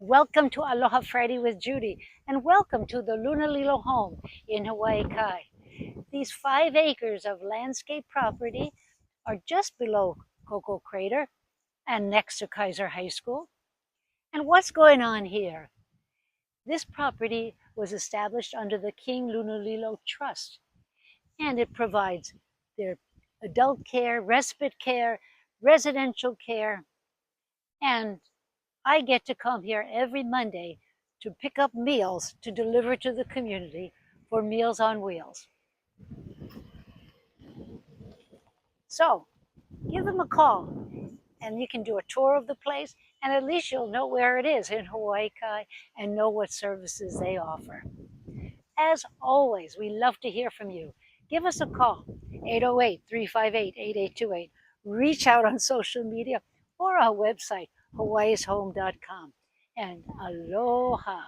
Welcome to Aloha Friday with Judy, and welcome to the Lunalilo home in Hawaii Kai. These 5 acres of landscape property are just below Coco Crater and next to Kaiser High School. And what's going on here? This property was established under the King Lunalilo Trust, and it provides their adult care, respite care, residential care, and I get to come here every Monday to pick up meals to deliver to the community for Meals on Wheels. So give them a call and you can do a tour of the place, and at least you'll know where it is in Hawaii Kai and know what services they offer. As always, we love to hear from you. Give us a call, 808-358-8828. Reach out on social media or our website, hawaiishome.com. And aloha.